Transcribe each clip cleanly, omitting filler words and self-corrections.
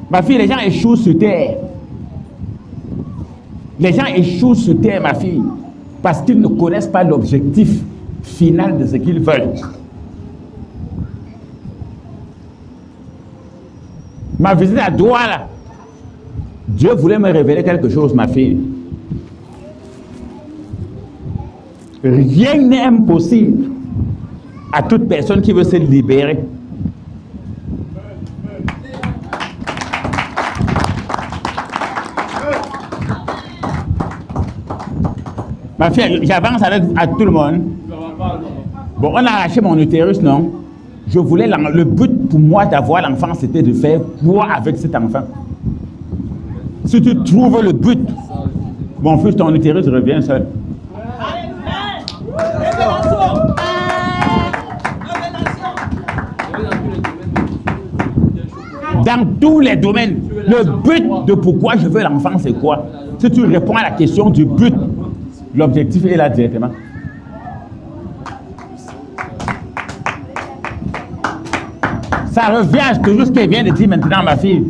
Ma fille, les gens échouent sur terre. Les gens échouent sur terre, ma fille, parce qu'ils ne connaissent pas l'objectif final de ce qu'ils veulent. Ma visite à Douala, Dieu voulait me révéler quelque chose, ma fille. Rien n'est impossible à toute personne qui veut se libérer. Ma fille, j'avance avec tout le monde. Bon, on a arraché mon utérus, non? Je voulais, le but pour moi d'avoir l'enfant, c'était de faire quoi avec cet enfant? Si tu trouves le but, mon fils, ton utérus revient seul. Dans tous les domaines, le but de pourquoi je veux l'enfant, c'est quoi? Si tu réponds à la question du but, l'objectif est là directement. Ça revient à toujours ce qu'elle vient de dire maintenant, ma fille.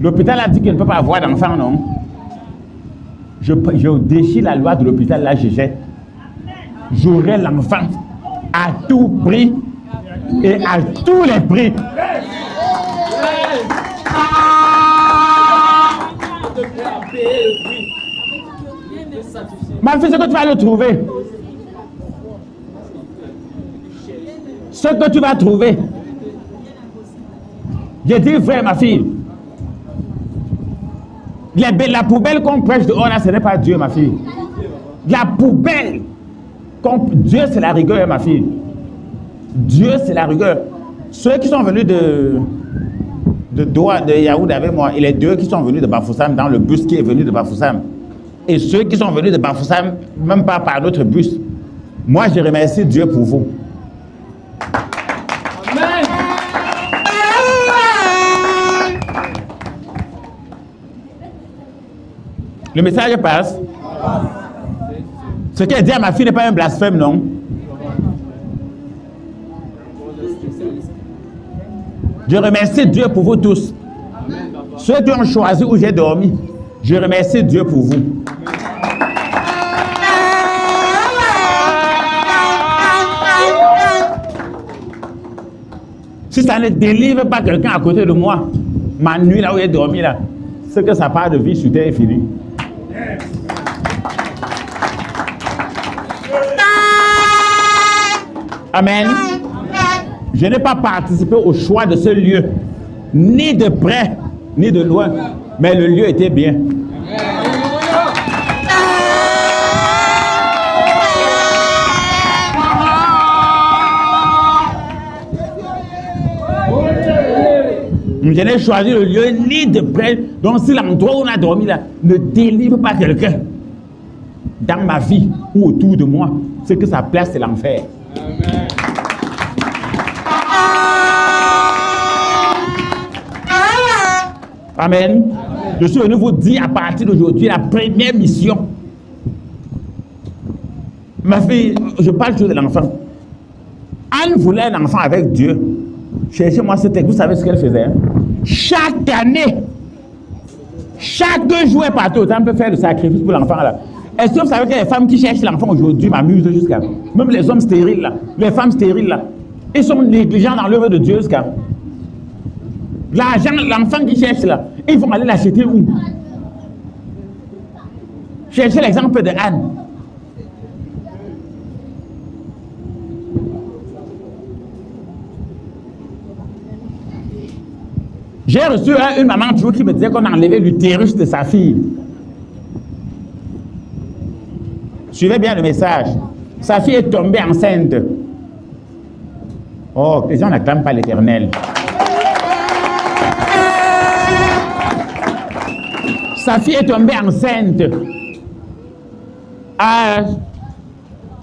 L'hôpital a dit qu'il ne peut pas avoir d'enfant, non? Je déchire la loi de l'hôpital, là, je jette. J'aurai l'enfant à tout prix et à tous les prix. Ma fille, ce que tu vas le trouver. Ce que tu vas trouver. J'ai dit vrai, ma fille. La poubelle qu'on prêche dehors là, ce n'est pas Dieu, ma fille. La poubelle, Dieu c'est la rigueur, ma fille. Dieu c'est la rigueur. Ceux qui sont venus de Yaoundé avec moi, et les deux qui sont venus de Bafoussam dans le bus qui est venu de Bafoussam, et ceux qui sont venus de Bafoussam, même pas par notre bus, moi je remercie Dieu pour vous. Amen. Le message passe. Ce qu'elle dit à ma fille n'est pas un blasphème, non? Je remercie Dieu pour vous tous. Ceux qui ont choisi où j'ai dormi, je remercie Dieu pour vous. Si ça ne délivre pas quelqu'un à côté de moi, ma nuit là où j'ai dormi là, c'est que sa part de vie sur terre est finie. Amen. Je n'ai pas participé au choix de ce lieu, ni de près, ni de loin, mais le lieu était bien. Je n'ai choisi le lieu ni de près. Donc si l'endroit où on a dormi là ne délivre pas quelqu'un dans ma vie ou autour de moi, c'est que sa place c'est l'enfer. Amen. Je suis venu vous dire à partir d'aujourd'hui la première mission. Ma fille, je parle toujours de l'enfant. Anne voulait un enfant avec Dieu. Cherchez-moi ce texte. Vous savez ce qu'elle faisait? Hein? Chaque année, chaque jour et partout, on peut faire le sacrifice pour l'enfant là. Est-ce que vous savez que les femmes qui cherchent l'enfant aujourd'hui m'amusent jusqu'à... Même les hommes stériles là, les femmes stériles là, ils sont négligents dans l'œuvre de Dieu jusqu'à... L'argent, l'enfant qui cherche là, ils vont aller l'acheter où? Cherchez l'exemple de Anne. J'ai reçu une maman toujours qui me disait qu'on a enlevé l'utérus de sa fille. Suivez bien le message. Sa fille est tombée enceinte. Oh, les gens n'acclament pas l'Éternel. Sa fille est tombée enceinte. À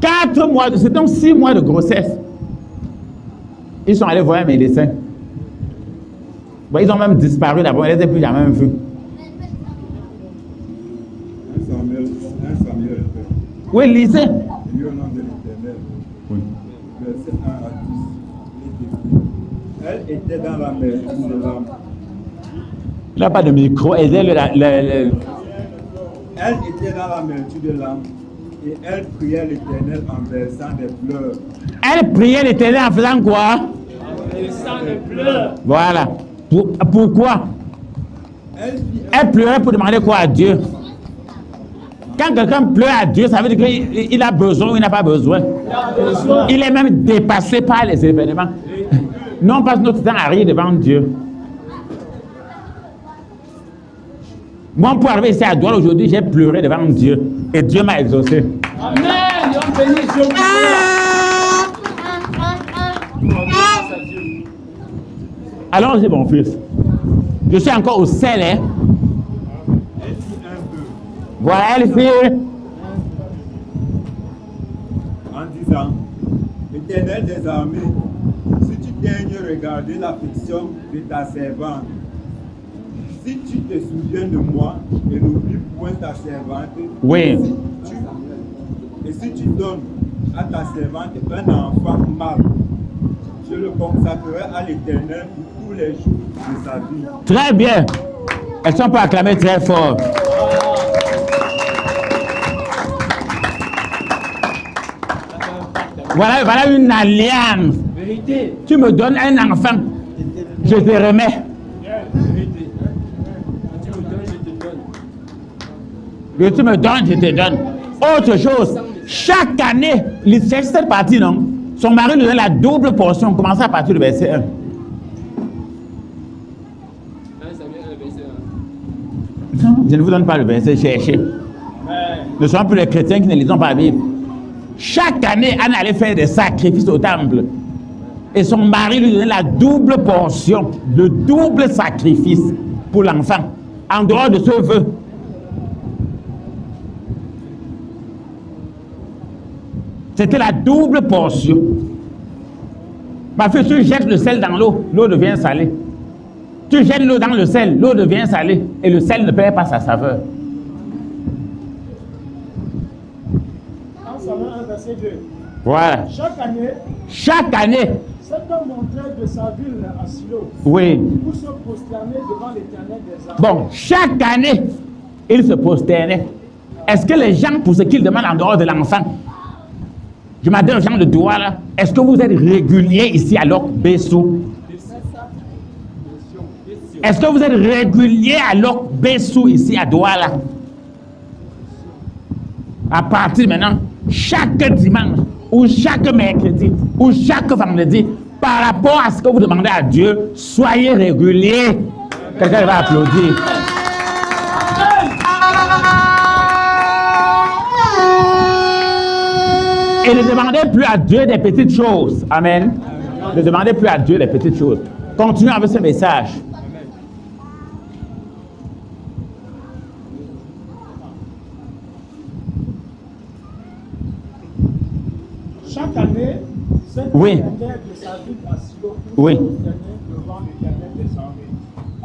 4 mois, c'est donc 6 mois de grossesse. Ils sont allés voir un médecin. Bon, ils ont même disparu d'abord, ils ne les ont plus jamais vus. Oui, lisez. Oui. Elle était dans la maison de l'âme. Il n'a pas de micro. Elle était dans l'amertume de l'âme et elle priait l'Éternel en versant des pleurs. Elle priait l'Éternel en faisant quoi? En versant des pleurs. Voilà. Pourquoi? Elle pleurait pour demander quoi à Dieu? Quand quelqu'un pleure à Dieu, ça veut dire qu'il a besoin ou il n'a pas besoin. Il est même dépassé par les événements. Non pas que notre temps arrive devant Dieu. Moi, pour arriver ici à Douala aujourd'hui, j'ai pleuré devant Dieu. Et Dieu m'a exaucé. Amen. Allons-y, mon fils. Je suis encore au sel, hein? Voilà, elle fait. En disant, Éternel des armées, si tu daignes regarder l'affliction de ta servante, si tu te souviens de moi et n'oublie point ta servante, Oui. Et si tu donnes à ta servante un enfant mâle, je le consacrerai à l'Éternel pour tous les jours de sa vie. Très bien. Elles sont pas acclamées très fort. Voilà une alliance. Vérité. Tu me donnes un enfant, je te remets. Vérité. Tu me donnes, je te donne. Tu me donnes, je te donne. Autre chose, chaque année, cette partie, non, son mari lui donne la double portion. Commencez à partir du verset 1. Non, je ne vous donne pas le verset, cherchez. Ne sont plus les chrétiens qui ne lisent pas la Bible. Chaque année, Anne allait faire des sacrifices au temple. Et son mari lui donnait la double portion, le double sacrifice pour l'enfant, en dehors de ce vœu. C'était la double portion. Ma fille, tu jettes le sel dans l'eau, l'eau devient salée. Tu jettes l'eau dans le sel, l'eau devient salée. Et le sel ne perd pas sa saveur. Voilà. Chaque année, cet homme montrait de sa ville à Silo. Oui. Pour se prosterner devant l'Éternel des armées. Bon, chaque année, il se prosternait. Est-ce que les gens, pour ce qu'ils demandent en dehors de l'enfant, je m'adresse aux gens de Douala, est-ce que vous êtes réguliers ici à Lok Bessou? Est-ce que vous êtes réguliers à Lok Bessou ici à Douala? À partir de maintenant, chaque dimanche, ou chaque mercredi, ou chaque vendredi, par rapport à ce que vous demandez à Dieu, soyez réguliers. Quelqu'un va applaudir. Et ne demandez plus à Dieu des petites choses. Amen. Ne demandez plus à Dieu des petites choses. Continuez avec ce message. Chaque année, cette Oui. de sa ville à Silo pour Oui. se prosterner devant l'Éternel des armées.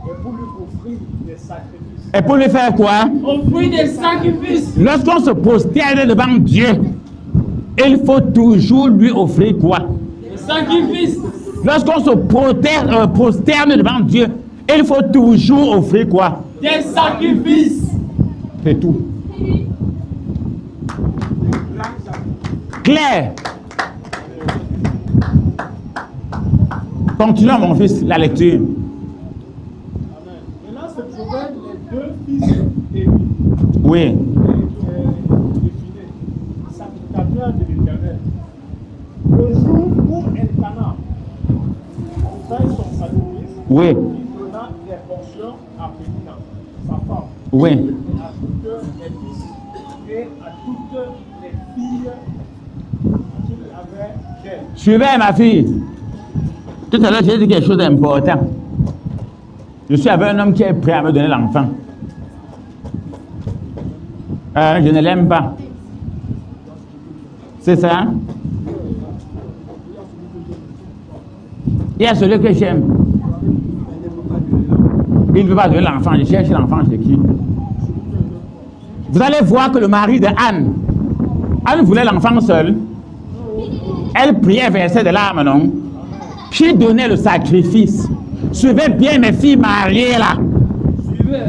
Et pour lui offrir des sacrifices. Et pour lui faire quoi? Offrir des sacrifices. Lorsqu'on se prosterne devant Dieu, il faut toujours lui offrir quoi? Des sacrifices. Lorsqu'on se prosterne devant Dieu, il faut toujours offrir quoi? Des sacrifices. C'est tout. Claire. Continuons, mon fils, la lecture. Amen. Et là se trouvaient les deux fils d'Élie, Oui. les sacrificateurs de l'Éternel. Le jour où Elkanah fait son sacrifice, Oui. il donna des portions à Pénina, sa femme, Oui. et à toutes les fils et à toutes les filles qu'il avait d'elle. Suivez ma fille. Tout à l'heure, j'ai dit quelque chose d'important. Je suis avec un homme qui est prêt à me donner l'enfant. Je ne l'aime pas. C'est ça? Il y a celui que j'aime. Il ne veut pas donner l'enfant. Je cherche l'enfant chez qui? Vous allez voir que le mari de Anne voulait l'enfant seul. Elle priait, versait de larmes, non? Puis donnait le sacrifice. Suivez bien mes filles mariées là.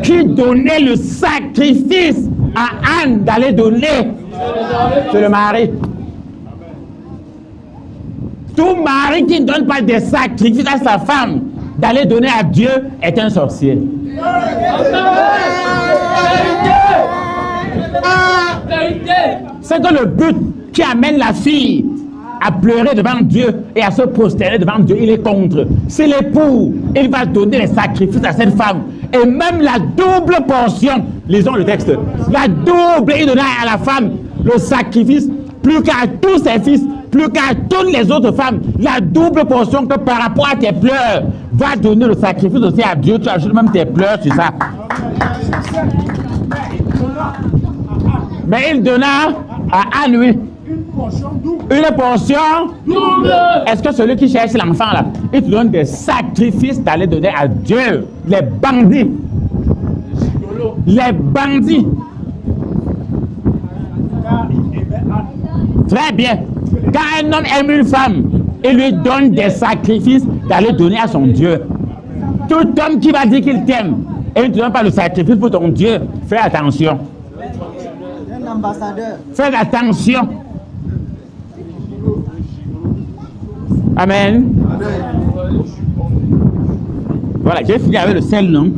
qui donnait le sacrifice à Anne d'aller donner. C'est le mari. Tout mari qui ne donne pas des sacrifices à sa femme d'aller donner à Dieu est un sorcier. C'est que le but qui amène la fille à pleurer devant Dieu et à se prosterner devant Dieu, il est contre. C'est l'époux, il va donner les sacrifices à cette femme. Et même la double portion, lisons le texte, la double, il donna à la femme le sacrifice, plus qu'à tous ses fils, plus qu'à toutes les autres femmes, la double portion que par rapport à tes pleurs, va donner le sacrifice aussi à Dieu. Tu ajoutes même tes pleurs sur ça. Mais il donna à Anne, oui, une portion double. une portion double. Est-ce que celui qui cherche l'enfant là, il te donne des sacrifices d'aller donner à Dieu? Les bandits. Les bandits. Car il aimait Anne. Très bien. Quand un homme aime une femme, il lui donne des sacrifices d'aller donner à son Dieu. Tout homme qui va dire qu'il t'aime et il ne te donne pas le sacrifice pour ton Dieu, fais attention. Un ambassadeur. Faites attention. Amen. Voilà, j'ai fini avec le sel, non?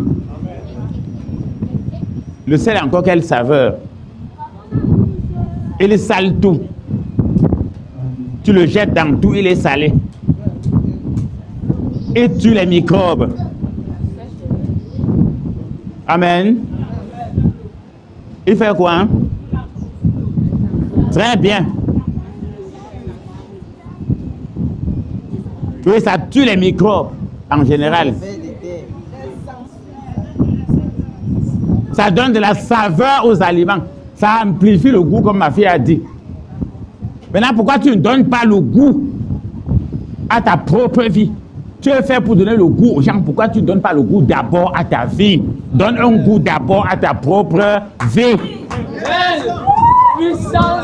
Le sel a encore quelle saveur? Il sale tout. Tu le jettes dans tout, il est salé. Et tue les microbes. Amen. Il fait quoi? Hein? Très bien. Oui, ça tue les microbes en général. Ça donne de la saveur aux aliments. Ça amplifie le goût, comme ma fille a dit. Maintenant, pourquoi tu ne donnes pas le goût à ta propre vie? Tu es fait pour donner le goût aux gens. Pourquoi tu ne donnes pas le goût d'abord à ta vie? Donne un goût d'abord à ta propre vie. Puissant